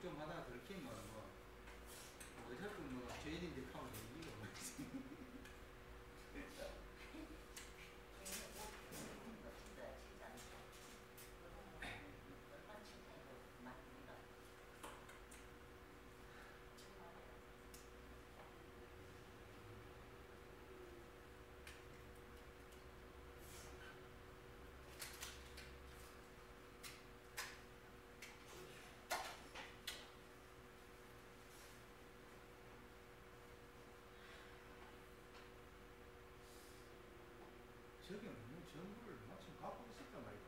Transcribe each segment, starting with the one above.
좀 하다가 들키면 뭐 어차피 뭐 죄인인데 하면 되는 거 저기 없는 정보를 마침 갖고 있었단 말이야.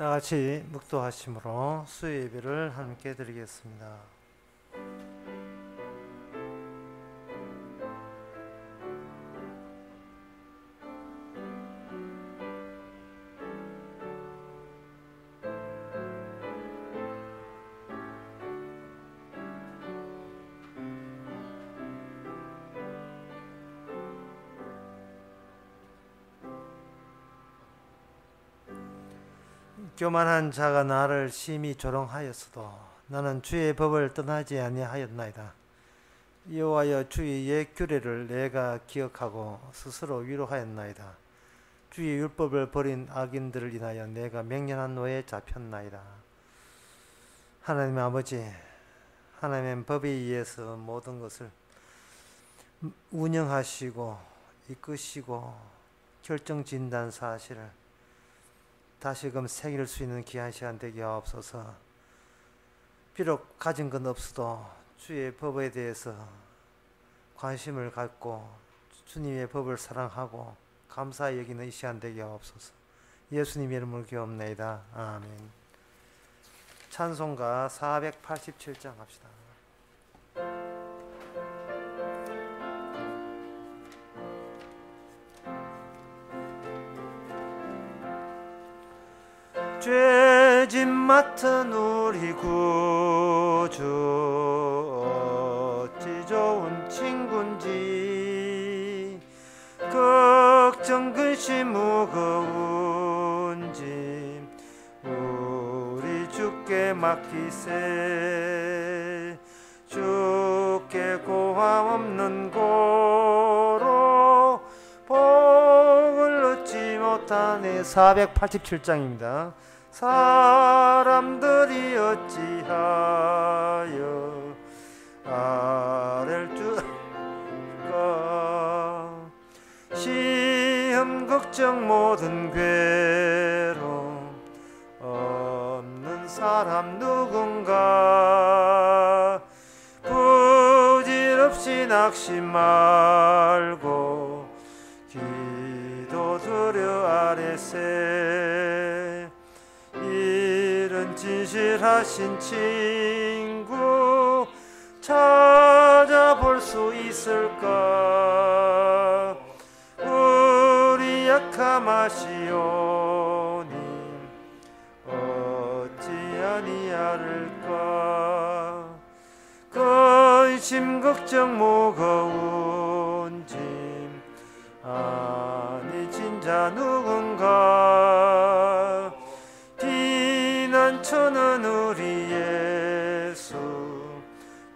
다 같이 묵도하심으로 수요 예배를 함께 드리겠습니다. 교만한 자가 나를 심히 조롱하였어도 나는 주의 법을 떠나지 아니하였나이다. 여호와여, 주의 옛 규례를 내가 기억하고 스스로 위로하였나이다. 주의 율법을 버린 악인들을 인하여 내가 맹렬한 노예에 잡혔나이다. 하나님 아버지, 하나님의 법에 의해서 모든 것을 운영하시고 이끄시고 결정진다는 사실을 다시금 새길 수 있는 귀한 시간 되게 하옵소서. 비록 가진 건 없어도 주의 법에 대해서 관심을 갖고 주님의 법을 사랑하고 감사히 여기는 이 시간 되게 하옵소서. 예수님 이름으로 기도합니다. 아멘. 찬송가 487장 합시다. 맡은 우리 구주 어찌 좋은 친군지 걱정 근심 무거운 짐 우리 주께 맡기세 주께 고함 없는 고로 복을 얻지 못하네. 487장입니다. 사람들이 어찌하여 아랠 줄까 시험 걱정 모든 괴로움 없는 사람 누군가 부질없이 낙심 말고 기도드려 아뢰세. 이런 진실하신 친구 찾아볼 수 있을까 우리 약함하시오니 어찌 아니하를까 근심 걱정 무거운 짐 아니 진자 누군가 피난처는 우리 예수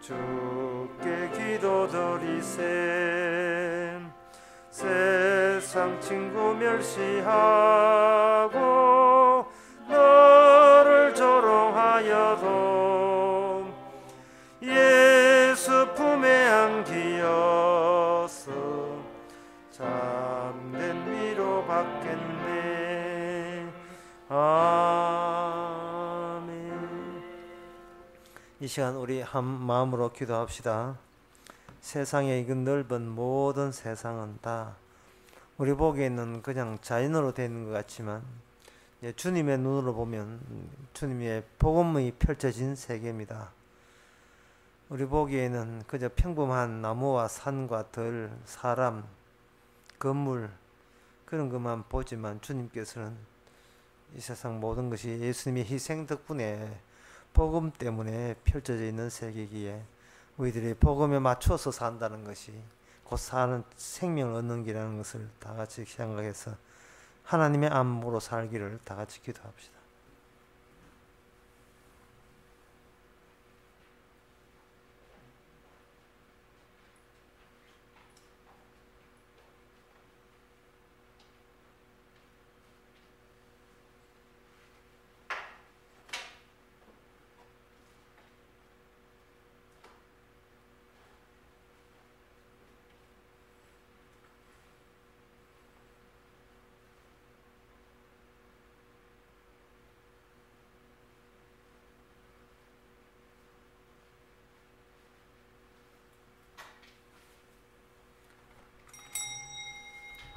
주께 기도드리세. 세상 친구 멸시하고 너를 조롱하여도 예수 품에 안기어서 참된 위로 받겠네. 아멘. 이 시간 우리 한 마음으로 기도합시다. 세상의 이 넓은 모든 세상은 다 우리 보기에는 그냥 자연으로 되는 것 같지만 주님의 눈으로 보면 주님의 복음이 펼쳐진 세계입니다. 우리 보기에는 그저 평범한 나무와 산과 들, 사람, 건물 그런 것만 보지만 주님께서는 이 세상 모든 것이 예수님의 희생 덕분에 복음 때문에 펼쳐져 있는 세계기에 우리들이 복음에 맞춰서 산다는 것이 곧 사는 생명을 얻는 길이라는 것을 다 같이 생각해서 하나님의 안목으로 살기를 다 같이 기도합시다.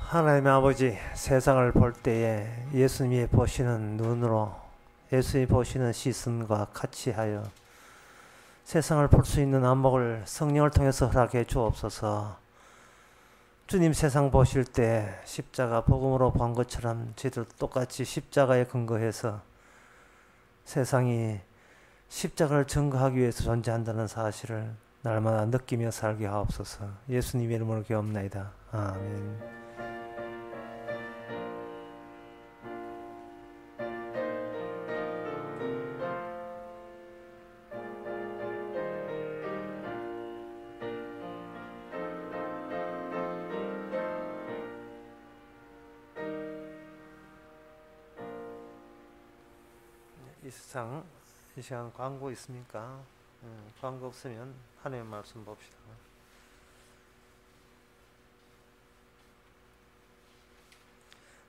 하나님의 아버지, 세상을 볼 때에 예수님이 보시는 눈으로 예수님이 보시는 시선과 같이 하여 세상을 볼 수 있는 안목을 성령을 통해서 허락해 주옵소서. 주님 세상 보실 때 십자가 복음으로 본 것처럼 저희들 똑같이 십자가에 근거해서 세상이 십자가를 증거하기 위해서 존재한다는 사실을 날마다 느끼며 살게 하옵소서. 예수님의 이름으로 기도합나이다. 아멘. 이 시간 광고 있습니까? 광고 없으면 하나님의 말씀 봅시다.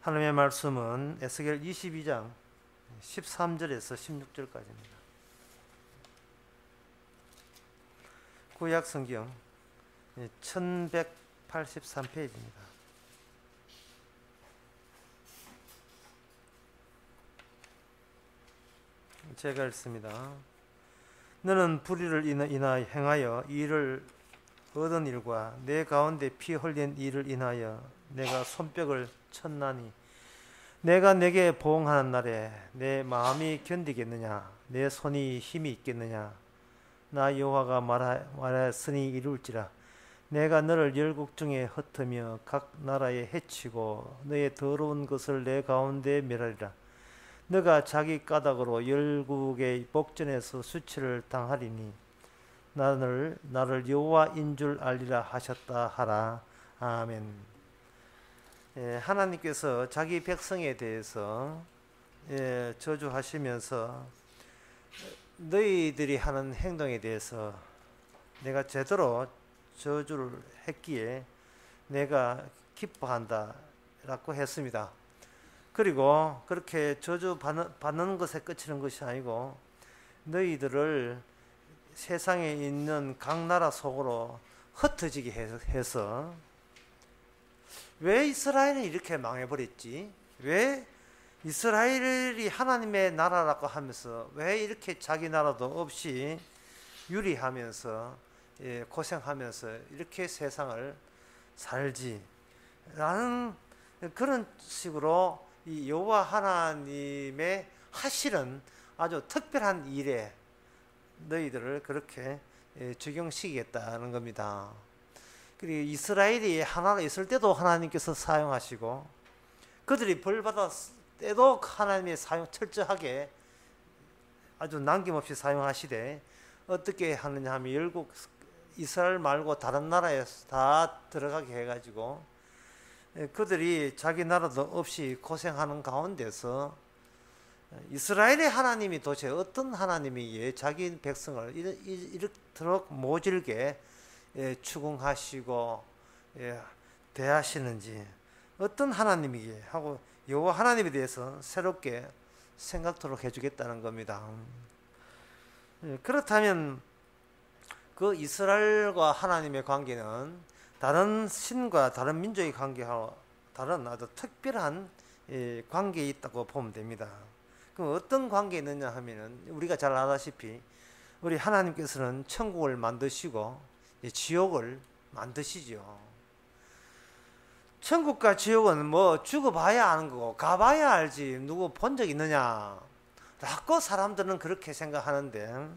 하나님의 말씀은 에스겔 22장 13절에서 16절까지입니다. 구약 성경 1183페이지입니다. 제가 읽습니다. 너는 불의를 인하여 행하여 이를 얻은 일과 내 가운데 피 흘린 일을 인하여 내가 손뼉을 쳤나니 내가 내게 보응하는 날에 내 마음이 견디겠느냐? 내 손이 힘이 있겠느냐? 나 여호와가 말하였으니 이룰지라. 내가 너를 열국 중에 흩으며 각 나라에 해치고 너의 더러운 것을 내 가운데 멸하리라. 너가 자기 까닭으로 열국의 복전에서 수치를 당하리니 나를 여호와인 줄 알리라 하셨다 하라. 아멘. 하나님께서 자기 백성에 대해서 저주하시면서 너희들이 하는 행동에 대해서 내가 제대로 저주를 했기에 내가 기뻐한다 라고 했습니다. 그리고 그렇게 저주 받는 것에 그치는 것이 아니고 너희들을 세상에 있는 각 나라 속으로 흩어지게 해서 왜 이스라엘은 이렇게 망해버렸지? 왜 이스라엘이 하나님의 나라라고 하면서 왜 이렇게 자기 나라도 없이 유리하면서 고생하면서 이렇게 세상을 살지? 라는 그런 식으로 이 여호와 하나님의 하시는 아주 특별한 일에 너희들을 그렇게 적용시키겠다는 겁니다. 그리고 이스라엘이 하나로 있을 때도 하나님께서 사용하시고 그들이 벌받았을 때도 하나님의 사용 철저하게 아주 남김없이 사용하시되 어떻게 하느냐 하면 열국 이스라엘 말고 다른 나라에 다 들어가게 해가지고 그들이 자기 나라도 없이 고생하는 가운데서 이스라엘의 하나님이 도대체 어떤 하나님이기에 자기 백성을 이렇도록 모질게 추궁하시고 대하시는지 어떤 하나님이기에 하고 여호와 하나님에 대해서 새롭게 생각토록 해주겠다는 겁니다. 그렇다면 그 이스라엘과 하나님의 관계는 다른 신과 다른 민족의 관계와 다른 아주 특별한 관계에 있다고 보면 됩니다. 그럼 어떤 관계에 있느냐 하면은 우리가 잘 알다시피 우리 하나님께서는 천국을 만드시고 지옥을 만드시죠. 천국과 지옥은 뭐 죽어봐야 아는 거고 가봐야 알지 누구 본 적 있느냐 라고 사람들은 그렇게 생각하는데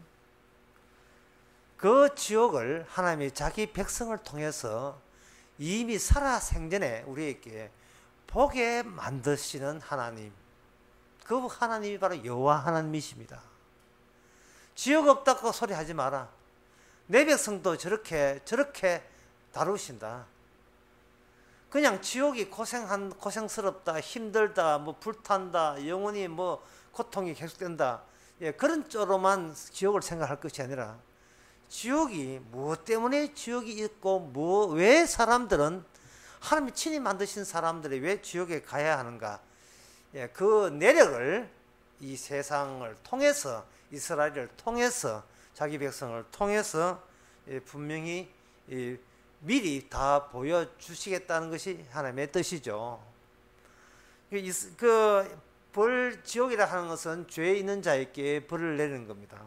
그 지옥을 하나님이 자기 백성을 통해서 이미 살아생전에 우리에게 보게 만드시는 하나님, 그 하나님이 바로 여호와 하나님이십니다. 지옥 없다고 소리하지 마라. 내 백성도 저렇게 다루신다. 그냥 지옥이 고생스럽다, 힘들다, 뭐 불탄다, 영원히 뭐 고통이 계속된다. 그런 쪽으로만 지옥을 생각할 것이 아니라 지옥이 무엇 때문에 지옥이 있고 왜 사람들은 하나님이 친히 만드신 사람들이 왜 지옥에 가야 하는가? 그 내력을 이 세상을 통해서 이스라엘을 통해서 자기 백성을 통해서 분명히 미리 다 보여주시겠다는 것이 하나님의 뜻이죠. 지옥이라 하는 것은 죄 있는 자에게 벌을 내리는 겁니다.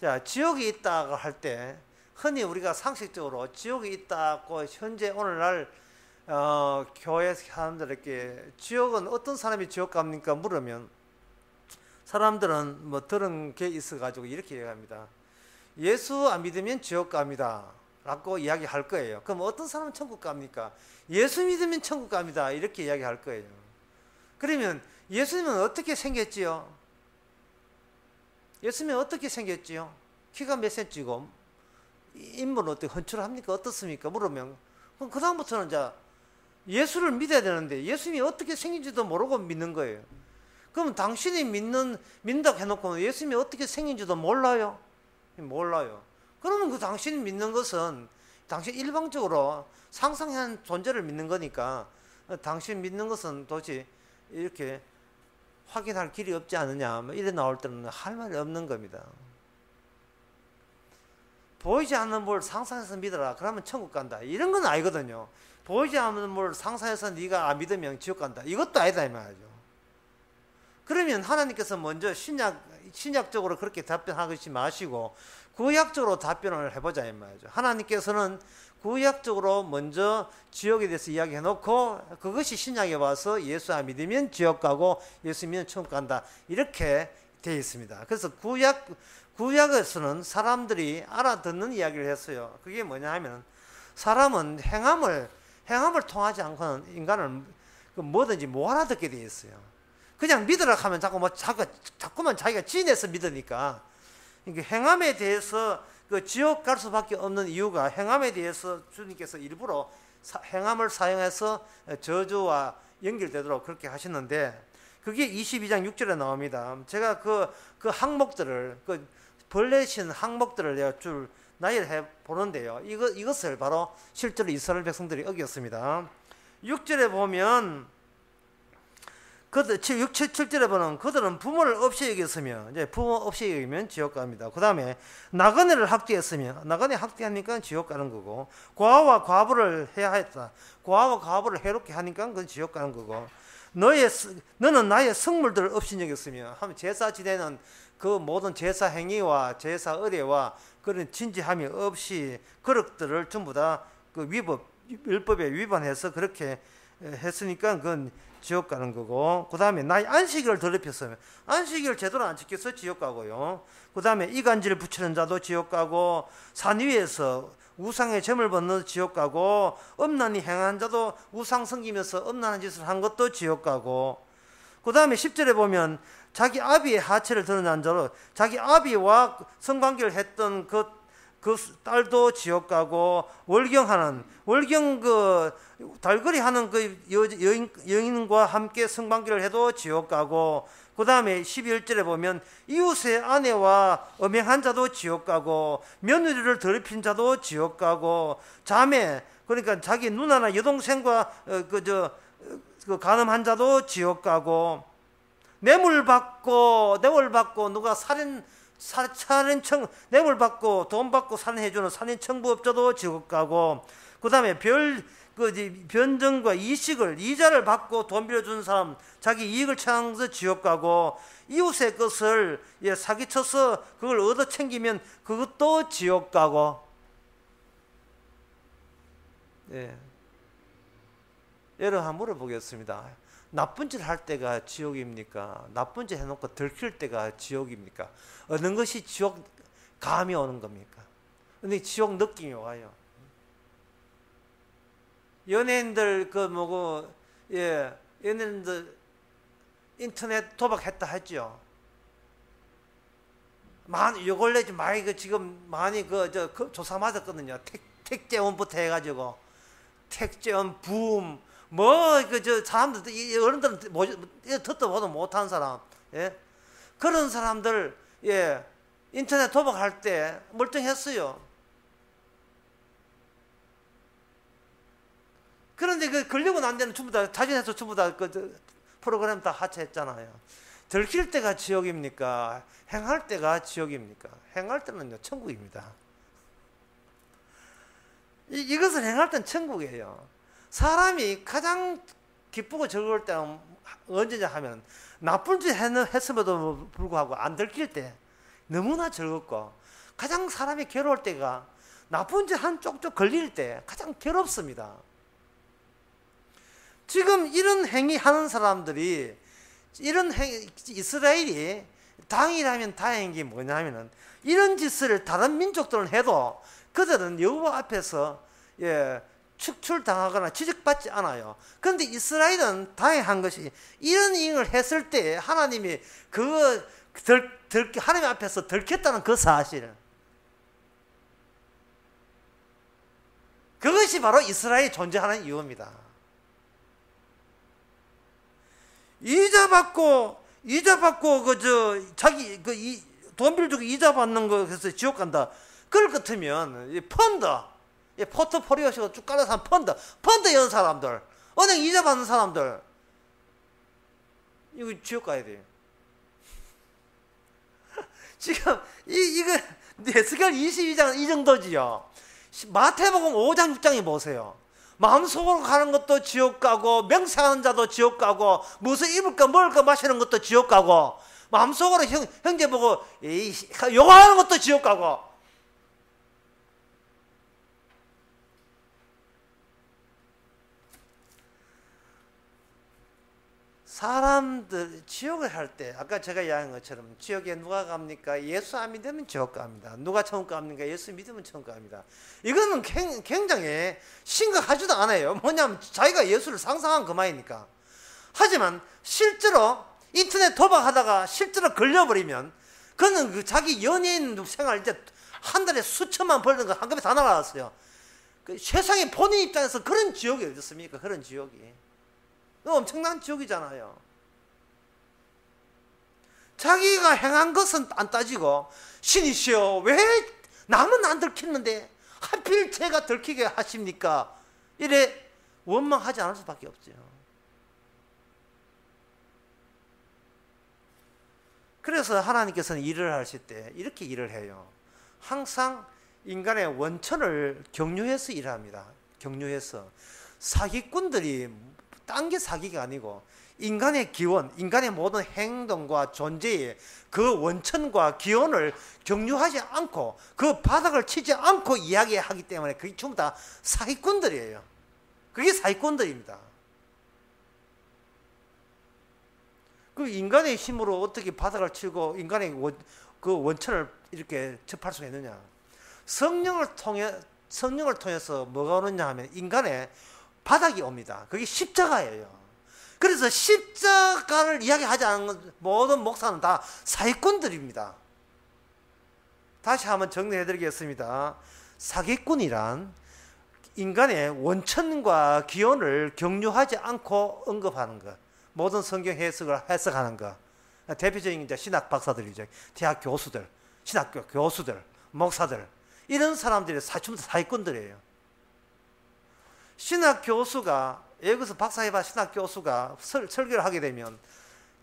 자, 지옥이 있다고 할 때 흔히 우리가 상식적으로 지옥이 있다고 현재 오늘날 교회 사람들에게 지옥은 어떤 사람이 지옥 갑니까? 물으면 사람들은 뭐 들은 게 있어가지고 이렇게 얘기합니다. 예수 안 믿으면 지옥 갑니다 라고 이야기할 거예요. 그럼 어떤 사람은 천국 갑니까? 예수 믿으면 천국 갑니다 이렇게 이야기할 거예요. 그러면 예수님은 어떻게 생겼지요? 예수님은 어떻게 생겼지요? 키가 몇 센치고 인물은 어떻게 헌칠합니까? 어떻습니까? 물으면 그럼 그 다음부터는 이제 예수를 믿어야 되는데 예수님이 어떻게 생긴지도 모르고 믿는 거예요. 그럼 당신이 믿는다고 해놓고 예수님이 어떻게 생긴지도 몰라요? 몰라요. 그러면 그 당신이 믿는 것은 당신 일방적으로 상상한 존재를 믿는 거니까 당신 믿는 것은 도대체 이렇게 확인할 길이 없지 않느냐 이래 나올 때는 할 말이 없는 겁니다. 보이지 않는 뭘 상상해서 믿어라 그러면 천국 간다 이런 건 아니거든요. 보이지 않는 뭘 상상해서 네가 믿으면 지옥 간다 이것도 아니다 이 말이죠. 그러면 하나님께서 먼저 신약 신약적으로 그렇게 답변하지 마시고 구약적으로 답변을 해보자 이 말이죠. 하나님께서는 구약적으로 먼저 지옥에 대해서 이야기해 놓고 그것이 신약에 와서 예수 안 믿으면 지옥 가고 예수 믿으면 천국 간다 이렇게 되어 있습니다. 그래서 구약에서는 사람들이 알아듣는 이야기를 했어요. 그게 뭐냐 하면 사람은 행함을 통하지 않고는 인간은 뭐든지 못 알아듣게 되어 있어요. 그냥 믿으라 하면 자꾸만 자기가 지내서 믿으니까. 그러니까 행함에 대해서 그 지옥 갈 수밖에 없는 이유가 행함에 대해서 주님께서 일부러 행함을 사용해서 저주와 연결되도록 그렇게 하셨는데 그게 22장 6절에 나옵니다. 제가 그 항목들을 벌레신 항목들을 내가 줄 나열을 해 보는데요. 이것을 바로 실제로 이스라엘 백성들이 어겼습니다. 6절에 보면 7절에 보면 그들은 부모를 없이 여겼으며 이제 부모 없이 여기면 지옥 갑니다. 그 다음에 나그네를 학대했으며 나그네 학대하니까 지옥 가는 거고 과와 과부를 해야 했다. 과와 과부를 해롭게 하니까 그건 지옥 가는 거고 너는 나의 성물들을 없이 여겼으며 하면 제사 지내는 그 모든 제사 행위와 제사 의례와 그런 진지함이 없이 그릇들을 전부 다 그 율법에 위반해서 그렇게 했으니까 그건 지옥 가는 거고 그 다음에 나의 안식일을 더럽혔으면 안식일을 제대로 안 지켜서 지옥 가고요. 그 다음에 이간질을 붙이는 자도 지옥 가고 산 위에서 우상의 점을 벗는 지옥 가고 음란히 행한 자도 우상 섬기면서 음란한 짓을 한 것도 지옥 가고 그 다음에 10절에 보면 자기 아비의 하체를 드러난 자로 자기 아비와 성관계를 했던 그 딸도 지옥 가고 월경 달거리 하는 그 여인과 함께 성관계를 해도 지옥 가고 그 다음에 11절에 보면 이웃의 아내와 음행한 자도 지옥 가고 며느리를 더럽힌 자도 지옥 가고 자매 그러니까 자기 누나나 여동생과 간음한 자도 지옥 가고 뇌물 받고 누가 뇌물 받고 돈 받고 살인해주는 살인청부업자도 지옥 가고 그 다음에 변정과 이자를 받고 돈 빌려주는 사람 자기 이익을 취하면서 지옥 가고 이웃의 것을 사기쳐서 그걸 얻어 챙기면 그것도 지옥 가고 여러분 한번 물어보겠습니다. 나쁜 짓 할 때가 지옥입니까? 나쁜 짓 해놓고 들킬 때가 지옥입니까? 어느 것이 지옥 감이 오는 겁니까? 근데 지옥 느낌이 와요. 연예인들 연예인들 인터넷 도박했다 했죠. 요 근래 많이 지금 많이 조사 맞았거든요. 택재원부터 해가지고 택재원 붐 사람들 어른들은 듣도 보도 못한 사람 그런 사람들 인터넷 도박할 때 멀쩡했어요. 그런데 걸리고 난 데는 전부 다 자진해서 전부 다 프로그램 다 하차했잖아요. 들킬 때가 지옥입니까? 행할 때가 지옥입니까? 행할 때는요 천국입니다. 이것을 행할 때는 천국이에요. 사람이 가장 기쁘고 즐거울 때는 언제냐 하면 나쁜 짓 했음에도 불구하고 안 들킬 때 너무나 즐겁고 가장 사람이 괴로울 때가 나쁜 짓 한 쪽쪽 걸릴 때 가장 괴롭습니다. 지금 이런 행위 하는 사람들이 이스라엘이 당이라면 다행인 게 뭐냐면은 이런 짓을 다른 민족들은 해도 그들은 여호와 앞에서 축출당하거나 지적받지 않아요. 그런데 이스라엘은 다행한 것이 이런 일을 했을 때 하나님이 하나님 앞에서 들켰다는 그 사실. 그것이 바로 이스라엘이 존재하는 이유입니다. 이자 받고 자기 돈 빌려주고 이자 받는 거 해서 지옥 간다. 그럴 것 같으면 포트포리오식으로 쭉 깔아서 한 펀드 여는 사람들, 은행 이자 받는 사람들, 이거 지옥 가야 돼요. 지금 이거 에스겔 22장 이 정도지요. 마태복음 5장 6장이 보세요. 마음속으로 가는 것도 지옥 가고, 맹세하는 자도 지옥 가고, 무슨 입을까 먹을까 마시는 것도 지옥 가고, 마음속으로 형제 보고 욕하는 것도 지옥 가고. 사람들 지옥을 할 때 아까 제가 이야기한 것처럼 지옥에 누가 갑니까? 예수 안 믿으면 지옥 갑니다. 누가 천국 갑니까? 예수 믿으면 천국 갑니다. 이거는 굉장히 심각하지도 않아요. 뭐냐면 자기가 예수를 상상한 그만이니까. 하지만 실제로 인터넷 도박하다가 실제로 걸려버리면 그는 그 자기 연예인 생활 이제 한 달에 수천만 벌는 거 한꺼번에 다 날아갔어요. 그 세상에 본인 입장에서 그런 지옥이 어디 있습니까? 그런 지옥이. 엄청난 지옥이잖아요. 자기가 행한 것은 안 따지고 신이시여 왜 남은 안 들켰는데 하필 제가 들키게 하십니까? 이래 원망하지 않을 수밖에 없죠. 그래서 하나님께서는 일을 하실 때 이렇게 일을 해요. 항상 인간의 원천을 경유해서 일합니다. 경유해서. 사기꾼들이 딴 게 사기가 아니고 인간의 기원, 인간의 모든 행동과 존재의 그 원천과 기원을 경유하지 않고 그 바닥을 치지 않고 이야기하기 때문에 그게 전부 다 사기꾼들이에요. 그게 사기꾼들입니다. 그 인간의 힘으로 어떻게 바닥을 치고 인간의 그 원천을 이렇게 접할 수가 있느냐? 성령을 통해서 뭐가 오느냐 하면 인간의 바닥이 옵니다. 그게 십자가예요. 그래서 십자가를 이야기하지 않는 모든 목사는 다 사기꾼들입니다. 다시 한번 정리해 드리겠습니다. 사기꾼이란 인간의 원천과 기원을 경유하지 않고 언급하는 것. 모든 성경 해석하는 것. 대표적인 이제 신학 박사들이죠. 대학 교수들, 신학교 교수들, 목사들. 이런 사람들이 전부 다 사기꾼들이에요. 신학 교수가 여기서 박사해봐 신학 교수가 설교를 하게 되면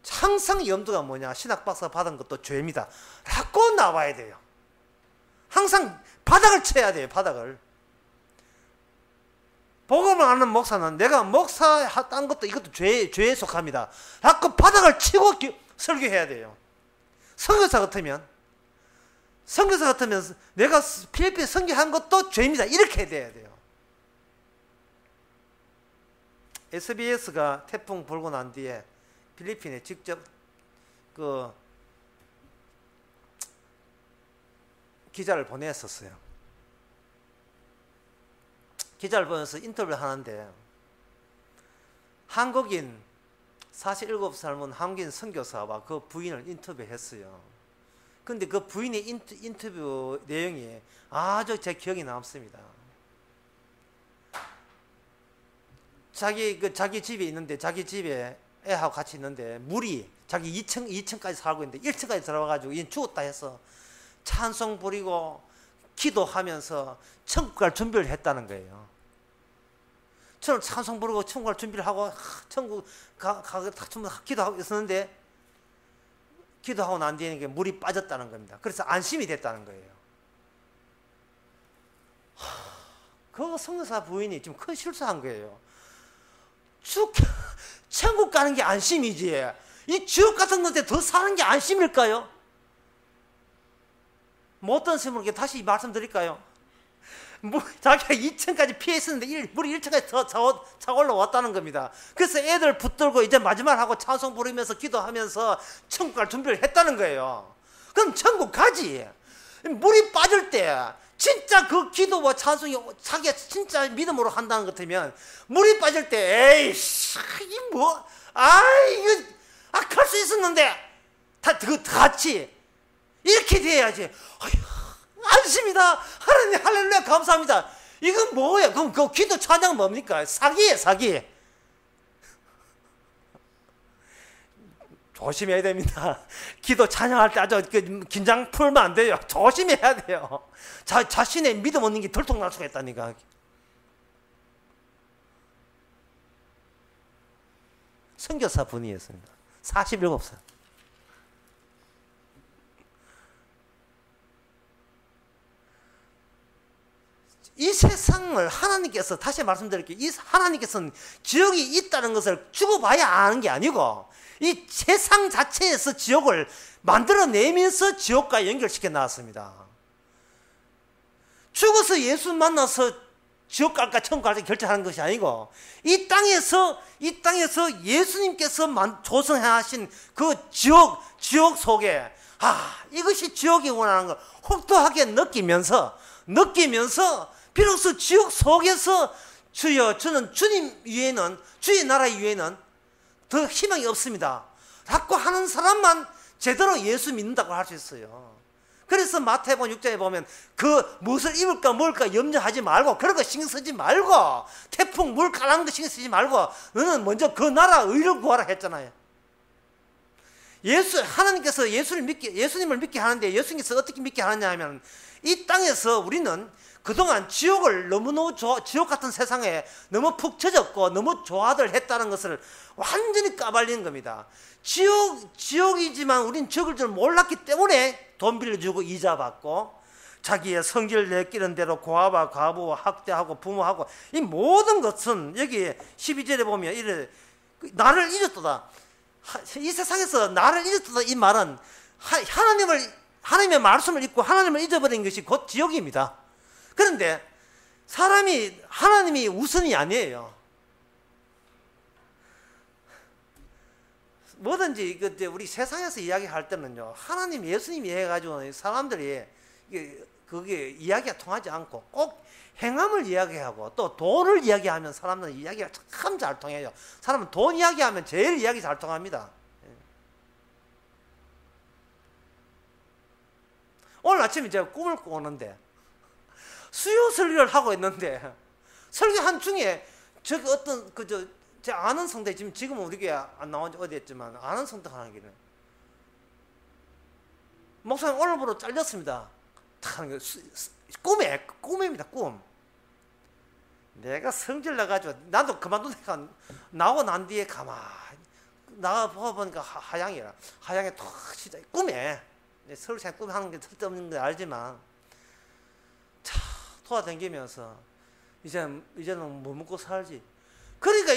항상 염두가 뭐냐? 신학 박사 받은 것도 죄입니다. 라고 나와야 돼요. 항상 바닥을 쳐야 돼요. 바닥을. 복음을 아는 목사는 내가 목사 딴 것도 이것도 죄에 속합니다. 라고 바닥을 치고 설교해야 돼요. 선교사 같으면 내가 필리핀 선교한 것도 죄입니다. 이렇게 돼야 돼요. SBS가 태풍 불고 난 뒤에 필리핀에 직접 그 기자를 보냈었어요. 기자를 보내서 인터뷰를 하는데 한국인 47살 젊은 한국인 선교사와 그 부인을 인터뷰했어요. 근데 그 부인의 인터뷰 내용이 아주 제 기억에 남습니다. 자기 집에 있는데, 자기 집에 애하고 같이 있는데, 물이 자기 2층까지 살고 있는데, 1층까지 들어와가지고, 얘는 죽었다 해서 찬송 부리고, 기도하면서 천국 갈 준비를 했다는 거예요. 저는 찬송 부르고 천국 갈 준비를 하고, 천국 기도하고 있었는데, 기도하고 난 뒤에 물이 빠졌다는 겁니다. 그래서 안심이 됐다는 거예요. 그 성교사 부인이 좀 큰 실수한 거예요. 천국 가는 게 안심이지. 이 지옥 같은 건데 더 사는 게 안심일까요? 뭐 어떤 식으로 다시 말씀드릴까요? 자기가 2층까지 피해 있었는데 물이 1층까지 더 차 올라왔다는 겁니다. 그래서 애들 붙들고 이제 마지막 하고 찬송 부르면서 기도하면서 천국 갈 준비를 했다는 거예요. 그럼 천국 가지. 물이 빠질 때 진짜 그 기도와 찬송이 자기가 진짜 믿음으로 한다는 것 같으면 물이 빠질 때 에이씨 이거 갈 수 있었는데 그거 같이 이렇게 돼야지. 안심이다. 하나님 할렐루야 감사합니다. 이건 뭐예요? 그럼 그 기도 찬양 뭡니까? 사기예요, 사기. 조심해야 됩니다. 기도 찬양할 때 아주 긴장 풀면 안 돼요. 조심해야 돼요. 자신의 믿음 없는 게 들통날 수가 있다니까. 선교사 분이었습니다. 47살. 이 세상 세상을 하나님께서, 다시 말씀드릴게요. 이 하나님께서는 지옥이 있다는 것을 죽어봐야 아는 게 아니고 이 세상 자체에서 지옥을 만들어내면서 지옥과 연결시켜 놨습니다. 죽어서 예수 만나서 지옥 갈까 천국 갈까 결정하는 것이 아니고 이 땅에서 예수님께서 조성해 하신 그 지옥 속에 이것이 지옥이 원하는 걸 혹독하게 느끼면서 비로소 지옥 속에서 주여 저는 주님 위에는, 주의 나라 위에는 더 희망이 없습니다 라고 하는 사람만 제대로 예수 믿는다고 할 수 있어요. 그래서 마태복음 6장에 보면 그 무엇을 입을까 뭘까 염려하지 말고 그런 거 신경 쓰지 말고 태풍 물 가라는 거 신경 쓰지 말고 너는 먼저 그 나라 의를 구하라 했잖아요. 하나님께서 예수님을 믿게 하는데 예수님께서 어떻게 믿게 하느냐 하면 이 땅에서 우리는 그동안 지옥을 너무너무 지옥 같은 세상에 너무 푹 젖었고 너무 좋아들 했다는 것을 완전히 까발리는 겁니다. 지옥이지만 우린 지옥일 줄 몰랐기 때문에 돈 빌려주고 이자 받고 자기의 성질 내끼는 대로 고아와 과부와 학대하고 부모하고 이 모든 것은 여기 12절에 보면 이래 나를 잊었도다. 이 세상에서 나를 잊었도다 이 말은 하나님의 말씀을 잊고 하나님을 잊어버린 것이 곧 지옥입니다. 그런데 하나님이 우선이 아니에요. 뭐든지 우리 세상에서 이야기할 때는요, 하나님, 예수님이 해가지고 사람들이 그게 이야기가 통하지 않고 꼭 행함을 이야기하고 또 돈을 이야기하면 사람들은 이야기가 참 잘 통해요. 사람은 돈 이야기하면 제일 이야기 잘 통합니다. 오늘 아침에 제가 꿈을 꾸는데 수요 설교를 하고 있는데 설교한 중에 저기 어떤 제 아는 성대 지금은 우리 교회 안 나온 지 어디 했지만 아는 성대 하나 길은 목사님 오늘부로 잘렸습니다. 꿈입니다. 꿈. 내가 성질 나가지고 나도 그만두니까 나오고 난 뒤에 가만히 나가 보니까 하양이라 하양에 톡 진짜 꿈에 서울 생각 꿈 하는 게 쓸데없는 거 알지만 차 돌아다니면서 이제는 뭐 먹고 살지. 그러니까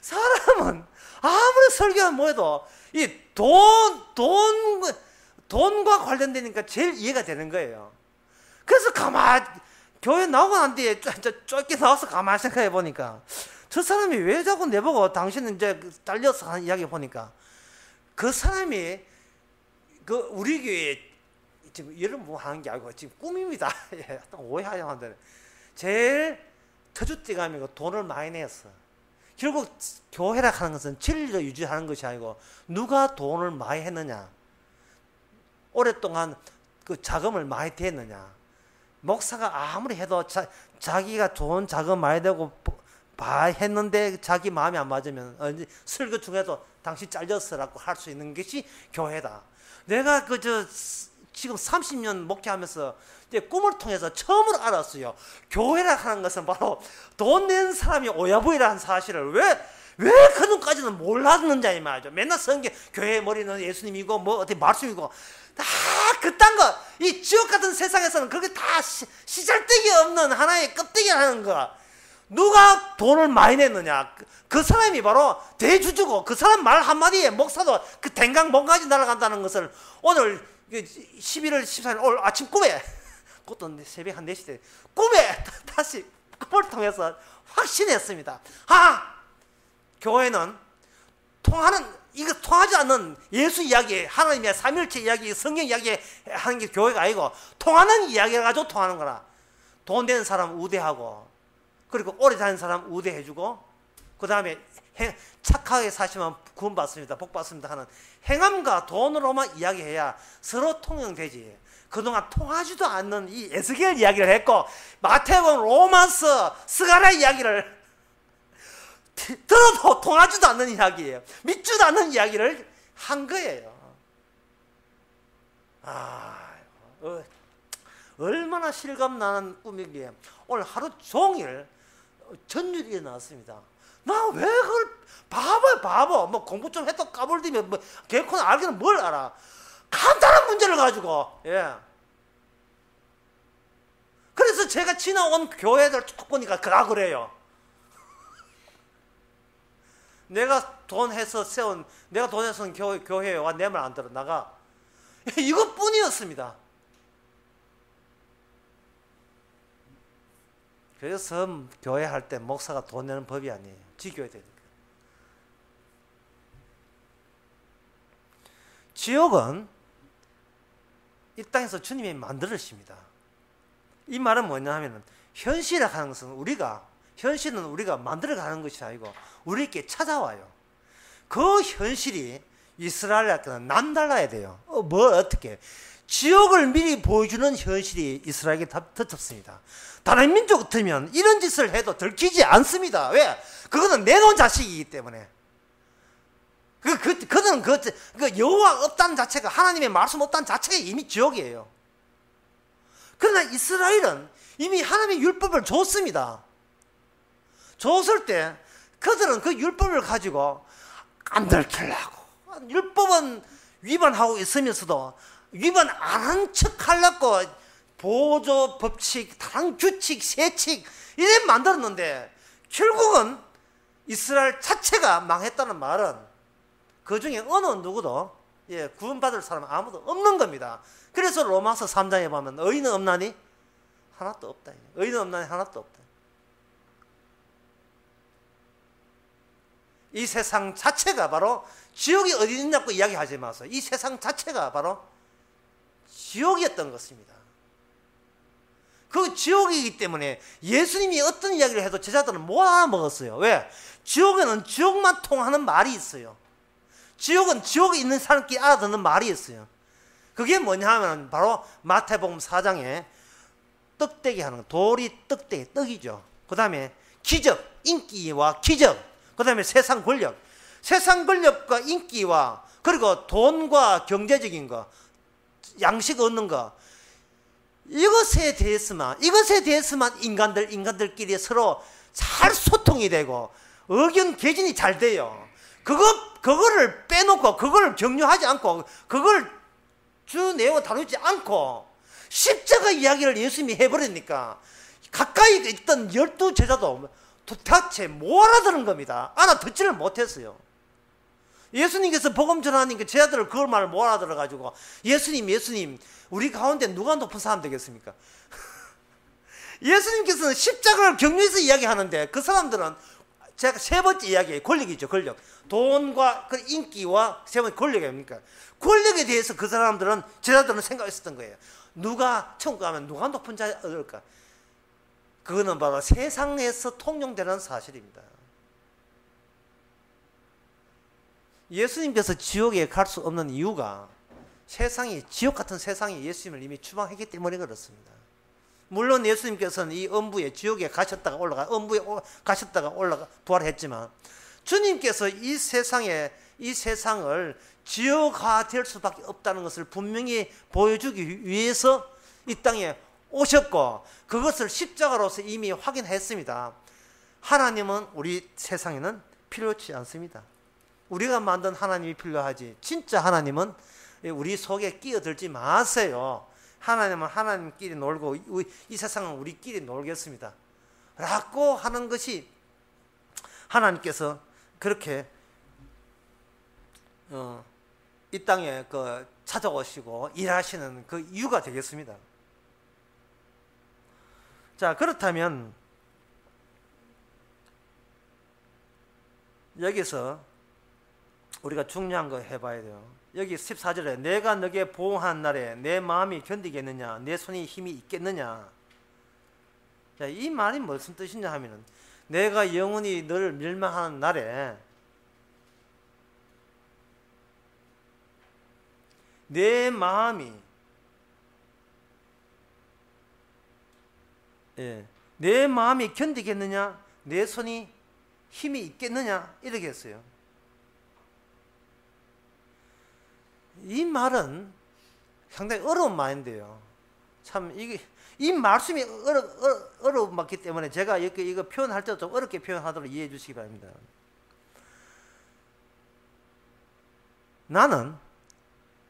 사람은 아무리 설교하면 뭐해도 이 돈과 관련되니까 제일 이해가 되는 거예요. 그래서 가만히 교회 나오고 난 뒤에 쫓게 나와서 가만히 생각해 보니까 저 사람이 왜 자꾸 내보고 당신은 이제 딸려서 하는 이야기 보니까 그 사람이 우리 교회 지금 이런 뭐 하는 게 아니고 지금 꿈입니다. 예, 오해하려 한다네. 제일 터줏대감이고 돈을 많이 냈어. 결국 교회라 하는 것은 진리를 유지하는 것이 아니고 누가 돈을 많이 했느냐, 오랫동안 그 자금을 많이 대느냐. 목사가 아무리 해도 자기가 돈 자금 많이 되고 했는데 자기 마음이 안 맞으면 설교 중에도 당신 잘렸어라고 할 수 있는 것이 교회다. 내가 지금 30년 목회하면서 이제 꿈을 통해서 처음으로 알았어요. 교회라 하는 것은 바로 돈 낸 사람이 오야부이라는 사실을 왜 그전까지는 몰랐는지 이 말이죠. 맨날 성경 교회의 머리는 예수님이고 뭐 어디 말씀이고 다 그딴 거, 이 지옥 같은 세상에서는 그렇게 다 시잘데기 없는 하나의 껍데기라는 거. 누가 돈을 많이 냈느냐, 그 사람이 바로 대주주고 그 사람 말 한마디에 목사도 그 댕강 몸까지 날아간다는 것을 오늘 11월 14일 오늘 아침 꿈에, 그것도 새벽 한 4시 때 꿈에 다시 꿈을 통해서 확신했습니다. 교회는 통하지 않는 예수 이야기, 하나님의 삼일체 이야기, 성경 이야기 하는 게 교회가 아니고 통하는 이야기를 가지고 통하는 거라. 돈 되는 사람 우대하고, 그리고 오래 다니는 사람 우대해주고, 그 다음에 착하게 사시면 구원받습니다, 복받습니다 하는 행함과 돈으로만 이야기해야 서로 통용되지. 그동안 통하지도 않는 이 에스겔 이야기를 했고, 마태복음, 로마서, 스가랴 이야기를 들어도 통하지도 않는 이야기예요. 믿지도 않는 이야기를 한 거예요. 얼마나 실감나는 꿈이기에 오늘 하루 종일 전율이 일어났습니다. 나 왜 그걸 바보 뭐 공부 좀 해도 까불디면 뭐 개코는 알기는 뭘 알아. 간단한 문제를 가지고. 예. 그래서 그래서 제가 지나온 교회들 쭉 보니까 다 그래요. 내가 돈해서 세운 교회에 와 내 말 안 들어 나가. 이것뿐이었습니다. 그래서 교회 할 때 목사가 돈 내는 법이 아니에요. 지켜야 되니까. 지옥은 이 땅에서 주님이 만들으십니다. 이 말은 뭐냐 하면 현실이라고 하는 것은 현실은 우리가 만들어가는 것이 아니고 우리에게 찾아와요. 그 현실이 이스라엘에게는 남달라야 돼요. 어떻게? 지옥을 미리 보여주는 현실이 이스라엘에게 덮쳤습니다. 다른 민족 같으면 이런 짓을 해도 들키지 않습니다. 왜? 그거는 내놓은 자식이기 때문에. 그는 여호와 없다는 자체가, 하나님의 말씀 없다는 자체가 이미 지옥이에요. 그러나 이스라엘은 이미 하나님의 율법을 줬습니다. 줬을 때 그들은 그 율법을 가지고 안 들키려고, 율법은 위반하고 있으면서도 위반 안 한 척 하려고 보조 법칙, 다른 규칙, 세칙 이래 만들었는데 결국은 이스라엘 자체가 망했다는 말은 그 중에 어느 누구도 구원받을 사람은 아무도 없는 겁니다. 그래서 로마서 3장에 보면 의인은 없나니? 하나도 없다. 의인은 없나니? 하나도 없다. 이 세상 자체가 바로 지옥이 어디 있냐고 이야기하지 마세요. 이 세상 자체가 바로 지옥이었던 것입니다. 그 지옥이기 때문에 예수님이 어떤 이야기를 해도 제자들은 못 알아먹었어요. 왜? 지옥에는 지옥만 통하는 말이 있어요. 지옥은 지옥에 있는 사람끼리 알아듣는 말이 있어요. 그게 뭐냐 하면 바로 마태복음 4장에 떡대기 하는 거, 돌이 떡대기, 떡이죠. 그 다음에 기적, 인기와 기적, 그 다음에 세상 권력과 인기와 그리고 돈과 경제적인 거, 양식 얻는 거, 이것에 대해서만 인간들끼리 서로 잘 소통이 되고 의견 개진이 잘 돼요. 그거를 빼놓고, 그걸 격려하지 않고, 그걸 주 내용을 다루지 않고 십자가 이야기를 예수님이 해버리니까 가까이 있던 12제자도 도대체 못 알아들은 겁니다. 알아듣지를 못했어요. 예수님께서 복음 전하니까 제자들을 그걸 말을 못 알아들어가지고 예수님 우리 가운데 누가 높은 사람 되겠습니까? 예수님께서는 십자가를 격려해서 이야기하는데 그 사람들은 제가 세 번째 이야기예요. 권력이죠. 권력. 돈과 그 인기와 세 번째 권력이 뭡니까? 권력에 대해서 그 사람들은, 제자들은 생각했었던 거예요. 누가 천국 가면 누가 높은 자를 얻을까? 그거는 바로 세상에서 통용되는 사실입니다. 예수님께서 지옥에 갈 수 없는 이유가 지옥 같은 세상이 예수님을 이미 추방했기 때문에 그렇습니다. 물론 예수님께서는 이 음부에 지옥에 가셨다가 부활했지만 주님께서 이 세상을 지옥화 될 수밖에 없다는 것을 분명히 보여주기 위해서 이 땅에 오셨고 그것을 십자가로서 이미 확인했습니다. 하나님은 우리 세상에는 필요치 않습니다. 우리가 만든 하나님이 필요하지, 진짜 하나님은 우리 속에 끼어들지 마세요. 하나님은 하나님끼리 놀고 이 세상은 우리끼리 놀겠습니다 라고 하는 것이 하나님께서 그렇게 이 땅에 찾아오시고 일하시는 그 이유가 되겠습니다. 자, 그렇다면 여기서 우리가 중요한 거 해봐야 돼요. 여기 14절에 내가 너에게 보호한 날에 내 마음이 견디겠느냐, 내 손이 힘이 있겠느냐. 자, 이 말이 무슨 뜻이냐 하면은 내가 영원히 너를 멸망하는 날에 내 마음이 내 마음이 견디겠느냐, 내 손이 힘이 있겠느냐 이렇게 했어요. 이 말은 상당히 어려운 말인데요. 참 이 말씀이 어렵기 때문에 제가 이거 표현할 때도 좀 어렵게 표현하도록 이해해 주시기 바랍니다. 나는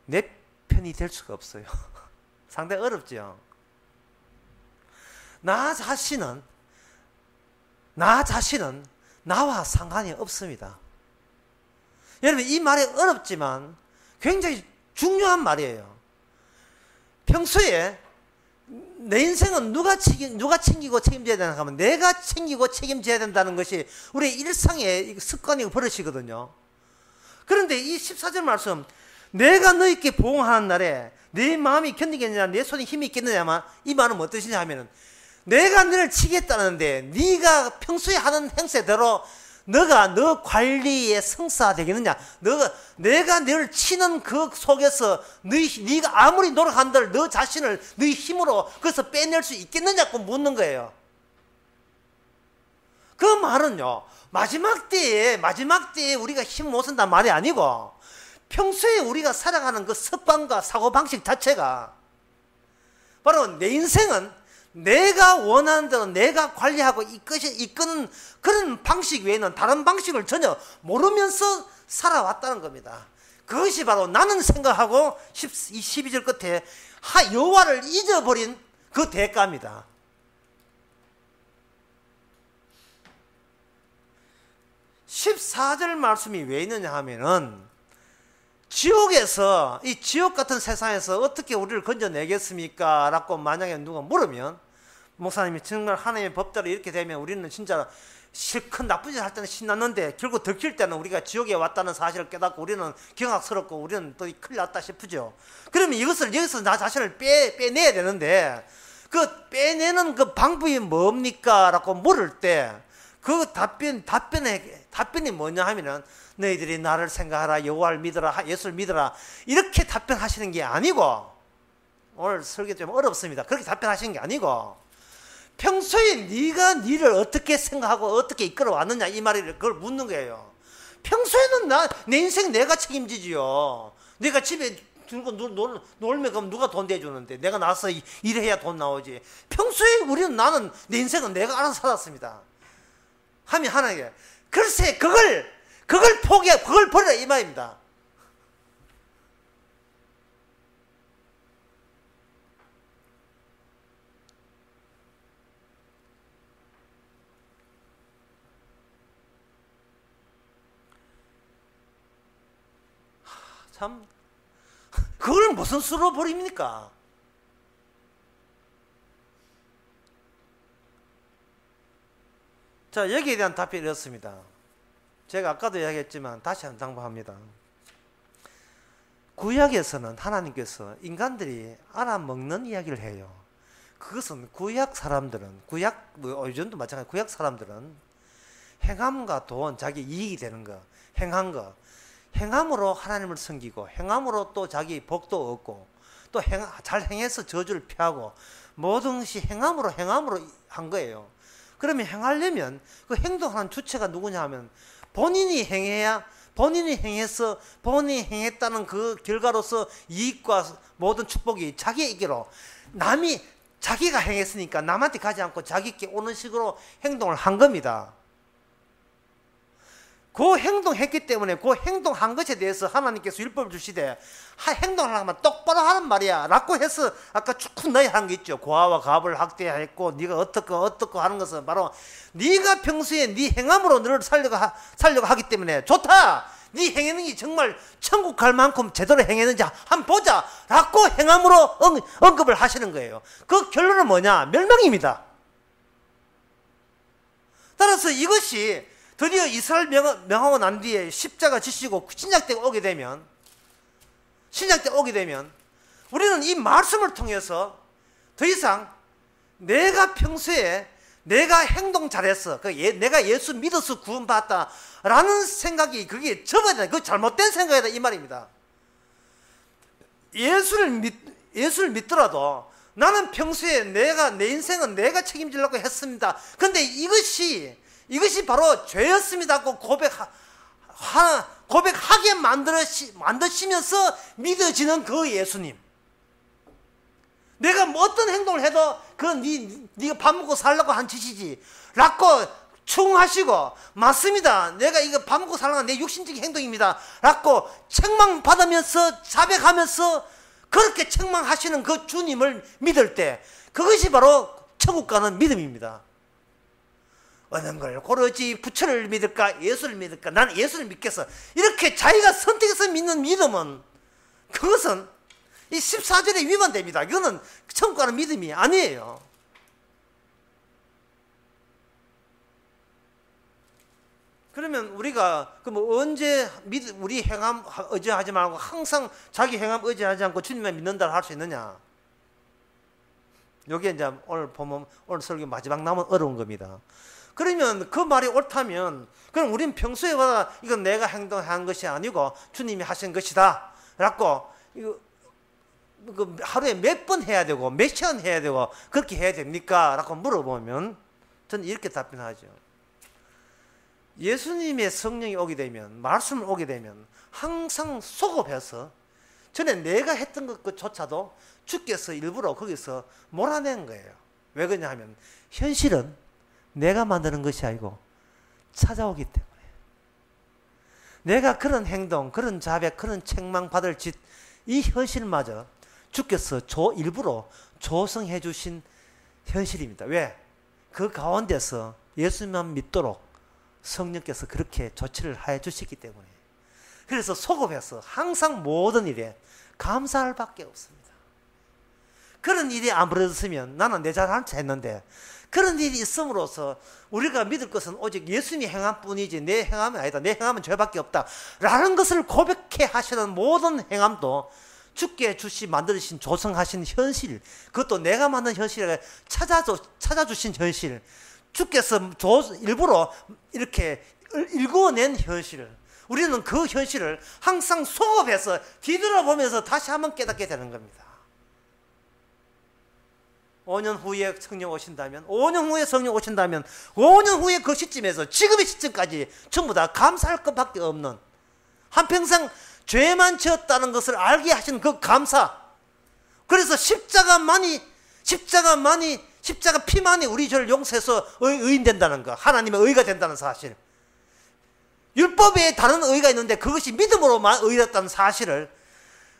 내 편이 될 수가 없어요. 상당히 어렵죠. 나 자신은 나와 상관이 없습니다. 여러분, 이 말이 어렵지만 굉장히 중요한 말이에요. 평소에 내 인생은 누가 챙기고 책임져야 되나 하면 내가 챙기고 책임져야 된다는 것이 우리 일상의 습관이고 버릇이거든요. 그런데 이 14절 말씀, 내가 너희께 보응하는 날에 내 마음이 견디겠느냐, 내 손에 힘이 있겠느냐만, 이 말은 뭐 뜻이냐 하면은, 내가 너를 치겠다는데 네가 평소에 하는 행세대로 너가 너 관리에 성사되겠느냐? 내가 너를 치는 그 속에서 네가 아무리 노력한들 너 자신을 네 힘으로 그래서 빼낼 수 있겠느냐고 묻는 거예요. 그 말은요, 마지막 때에 우리가 힘 못 쓴단 말이 아니고, 평소에 우리가 살아가는 그 습관과 사고방식 자체가 바로 내 인생은 내가 원하는 대로 내가 관리하고 이끄는 그런 방식 외에는 다른 방식을 전혀 모르면서 살아왔다는 겁니다. 그것이 바로 나는 생각하고 12절 끝에 여호와를 잊어버린 그 대가입니다. (14절) 말씀이 왜 있느냐 하면은, 지옥에서, 이 지옥 같은 세상에서 어떻게 우리를 건져내겠습니까? 라고 만약에 누가 물으면, 목사님이 정말 하나님의 법대로 이렇게 되면 우리는 진짜 실컷 나쁜 짓 할 때는 신났는데 결국 들킬 때는 우리가 지옥에 왔다는 사실을 깨닫고 우리는 경악스럽고 우리는 또 큰일 났다 싶으죠. 그러면 이것을 여기서 나 자신을 빼내야 되는데, 그 빼내는 그 방법이 뭡니까? 라고 물을 때 그 답변이 뭐냐 하면은, 너희들이 나를 생각하라, 여호와를 믿어라, 예수를 믿어라, 이렇게 답변하시는 게 아니고, 오늘 설교 좀 어렵습니다. 그렇게 답변하시는 게 아니고, 평소에 네가 니를 어떻게 생각하고 어떻게 이끌어 왔느냐, 이 말이 그걸 묻는 거예요. 평소에는 내 인생 내가 책임지지요. 내가 집에 들고 놀면 그럼 누가 돈 대주는데, 내가 나서 일해야 돈 나오지. 평소에 나는 내 인생은 내가 알아서 살았습니다 하면 하나님께, 글쎄 그걸 버려라, 이 말입니다. 참, 그걸 무슨 수로 버립니까? 자, 여기에 대한 답변이 이렇습니다. 제가 아까도 이야기했지만 다시 한번 당부합니다. 구약에서는 하나님께서 인간들이 알아먹는 이야기를 해요. 그것은 구약 사람들은, 요즘도 마찬가지, 구약 사람들은 행함과 돈, 자기 이익이 되는 거, 행함으로 하나님을 섬기고, 행함으로 또 자기 복도 얻고, 또 잘 행해서 저주를 피하고, 모든 것이 행함으로 한 거예요. 그러면 행하려면 그 행동하는 주체가 누구냐 하면, 본인이 행해서 본인이 행했다는 그 결과로서 이익과 모든 축복이 자기에게로, 자기가 행했으니까 남한테 가지 않고 자기께 오는 식으로 행동을 한 겁니다. 그 행동했기 때문에 그 행동한 것에 대해서 하나님께서 율법을 주시되, 행동을 하면 똑바로 하는 말이야 라고 해서 아까 쭉 너희 하는 게 있죠. 고아와 갑을 학대했고 네가 어떻고 하는 것은 바로 네가 평소에 네 행함으로 너를 살려고 하기 때문에 좋다, 네 행했는지 정말 천국 갈 만큼 제대로 행했는지 한번 보자 라고 행함으로 언급을 하시는 거예요. 그 결론은 뭐냐? 멸망입니다. 따라서 이것이 드디어 이스라엘 명하고 난 뒤에 십자가 지시고 신약 때 오게 되면 우리는 이 말씀을 통해서 더 이상 내가 평소에 내가 행동 잘했어, 내가 예수 믿어서 구원받았다 라는 생각이, 그게 접어야 돼. 그거 잘못된 생각이다, 이 말입니다. 예수를 믿더라도 나는 평소에 내 인생은 내가 책임지려고 했습니다. 근데 이것이 바로 죄였습니다고 고백하게 만드시면서 믿어지는 그 예수님. 내가 뭐 어떤 행동을 해도 그건 네가 밥 먹고 살려고 한 짓이지 라고 충하시고, 맞습니다, 내가 이거 밥 먹고 살려고 내 육신적인 행동입니다 라고 책망받으면서 자백하면서 그렇게 책망하시는 그 주님을 믿을 때, 그것이 바로 천국 가는 믿음입니다. 어느 걸 고르지, 부처를 믿을까 예수를 믿을까, 나는 예수를 믿겠어, 이렇게 자기가 선택해서 믿는 믿음은, 그것은 이 14절에 위반됩니다. 이거는 천국 가는 믿음이 아니에요. 그러면 우리가 언제 우리 행함 의지하지 말고 항상 자기 행함 의지하지 않고 주님만 믿는다 할 수 있느냐? 여기에 이제 오늘 보면 오늘 설교 마지막 남은 어려운 겁니다. 그러면 그 말이 옳다면, 그럼 우리는 평소에 이건 내가 행동한 것이 아니고 주님이 하신 것이다 라고, 이거 하루에 몇 번 해야 되고 몇 시간 해야 되고 그렇게 해야 됩니까? 라고 물어보면 저는 이렇게 답변하죠. 예수님의 성령이 오게 되면, 말씀을 오게 되면 항상 소급해서, 전에 내가 했던 것조차도 주께서 일부러 거기서 몰아낸 거예요. 왜 그러냐 하면 현실은 내가 만드는 것이 아니고 찾아오기 때문에, 내가 그런 행동, 그런 자백, 그런 책망 받을 짓, 이 현실마저 주께서 일부러 조성해 주신 현실입니다. 왜? 그 가운데서 예수님만 믿도록 성령께서 그렇게 조치를 해 주시기 때문에. 그래서 소급해서 항상 모든 일에 감사할 밖에 없습니다. 그런 일이 안 벌어졌으면 나는 내 잘한체 했는데, 그런 일이 있음으로써 우리가 믿을 것은 오직 예수님이 행함 뿐이지 내 행함이 아니다, 내 행함은 죄밖에 없다 라는 것을 고백해 하시는 모든 행함도 주께 만들으신 조성하신 현실, 그것도 내가 만든 현실에 찾아주신 현실, 주께서 일부러 이렇게 일구어낸 현실, 우리는 그 현실을 항상 소급해서 뒤돌아보면서 다시 한번 깨닫게 되는 겁니다. 5년 후에 성령 오신다면, 5년 후에 성령 오신다면, 5년 후에 그 시점에서 지금의 시점까지 전부 다 감사할 것밖에 없는, 한평생 죄만 지었다는 것을 알게 하신 그 감사, 그래서 십자가 피만이 우리 죄를 용서해서 의인된다는 거, 하나님의 의가 된다는 사실, 율법에 다른 의가 있는데 그것이 믿음으로만 의롭다는 사실을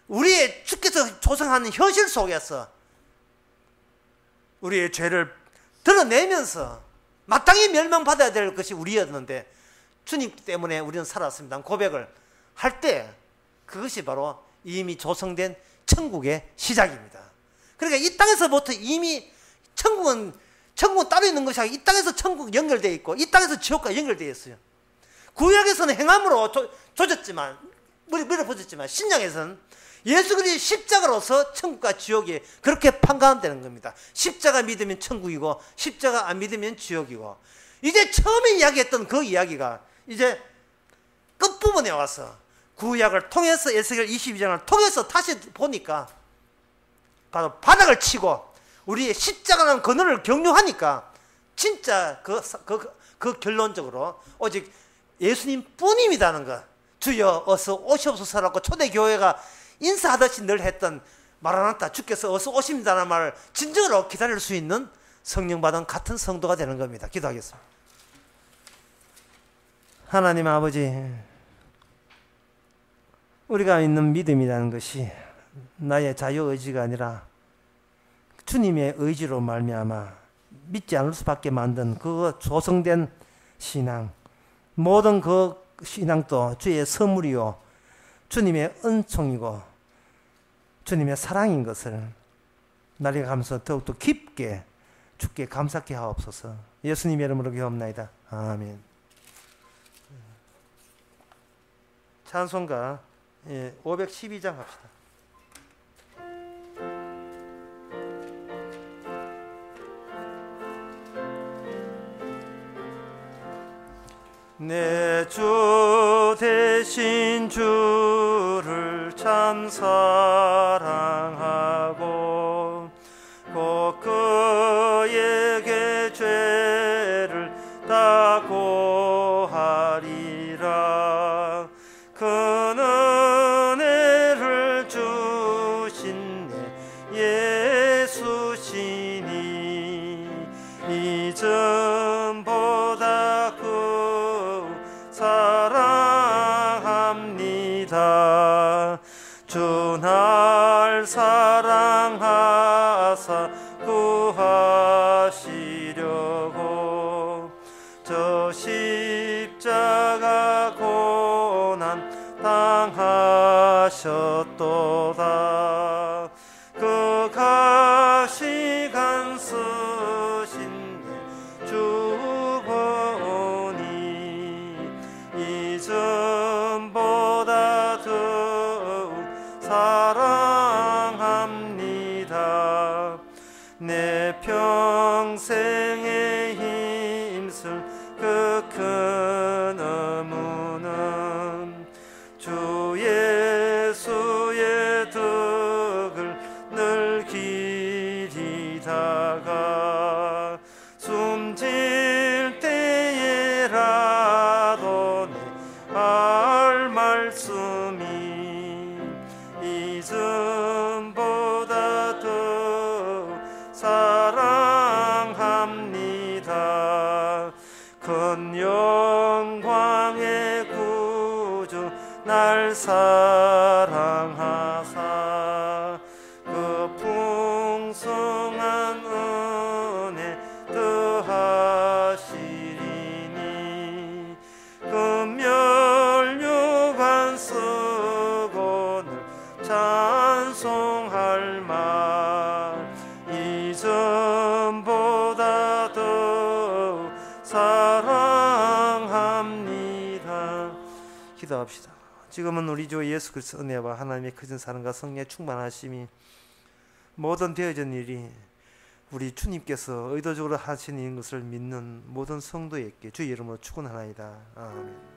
우리의 주께서 조성하는 현실 속에서 우리의 죄를 드러내면서 마땅히 멸망받아야 될 것이 우리였는데 주님 때문에 우리는 살았습니다 고백을 할 때, 그것이 바로 이미 조성된 천국의 시작입니다. 그러니까 이 땅에서부터 이미 천국은 따로 있는 것이 아니고 이 땅에서 천국 연결되어 있고 이 땅에서 지옥과 연결되어 있어요. 구약에서는 행함으로 조졌지만, 밀어붙였지만, 신약에서는 예수 그리스도의 십자가로서 천국과 지옥이 그렇게 판가름되는 겁니다. 십자가 믿으면 천국이고 십자가 안 믿으면 지옥이고, 이제 처음에 이야기했던 그 이야기가 이제 끝부분에 와서 구약을 통해서, 에스겔 22장을 통해서 다시 보니까 바로 바닥을 치고 우리의 십자가라는 그늘을 경유하니까 진짜 그 결론적으로 오직 예수님 뿐입니다는 것, 주여 어서 오시옵소서라고 초대교회가 인사하듯이 늘 했던 마라나타, 주께서 어서 오십니다라는 말을 진정으로 기다릴 수 있는 성령 받은 같은 성도가 되는 겁니다. 기도하겠습니다. 하나님 아버지, 우리가 있는 믿음이라는 것이 나의 자유의지가 아니라 주님의 의지로 말미암아 믿지 않을 수밖에 만든 그 조성된 신앙, 모든 그 신앙도 주의 선물이요 주님의 은총이고 주님의 사랑인 것을 날이가 가면서 더욱더 깊게 주께 감사케 하옵소서. 예수님의 이름으로 기도합나이다. 아멘. 찬송가 512장 합시다. 내 주 대신 주를 참 사랑하고 곧 그에게 죄를 다 고하리라. 그는 은혜를 주신 내 예수시니 이전보다 사랑합니다. 주 날 사랑하사 구하시 하셨도다. 그 가시간 쓰신 주 보니 이전보다 더욱 사랑합니다. 내 평생에 힘쓸 그 큰 의무는 주 예수의 덕을 늘 기리다가 숨질 때에라도 내 할 말씀이 이전보다 더 사랑합니다. 큰 영광의 구주 날 사랑하사 그 풍성한 은혜 더하시리니 금멸류관 쓰고 늘 찬송할 말 이전보다 더 사랑합니다. 기도합시다. 지금은 우리 주 예수 그리스도 은혜와 하나님의 크신 사랑과 성령의 충만하심이 모든 되어진 일이 우리 주님께서 의도적으로 하시는 것을 믿는 모든 성도에게 주의 이름으로 축원하나이다. 아멘.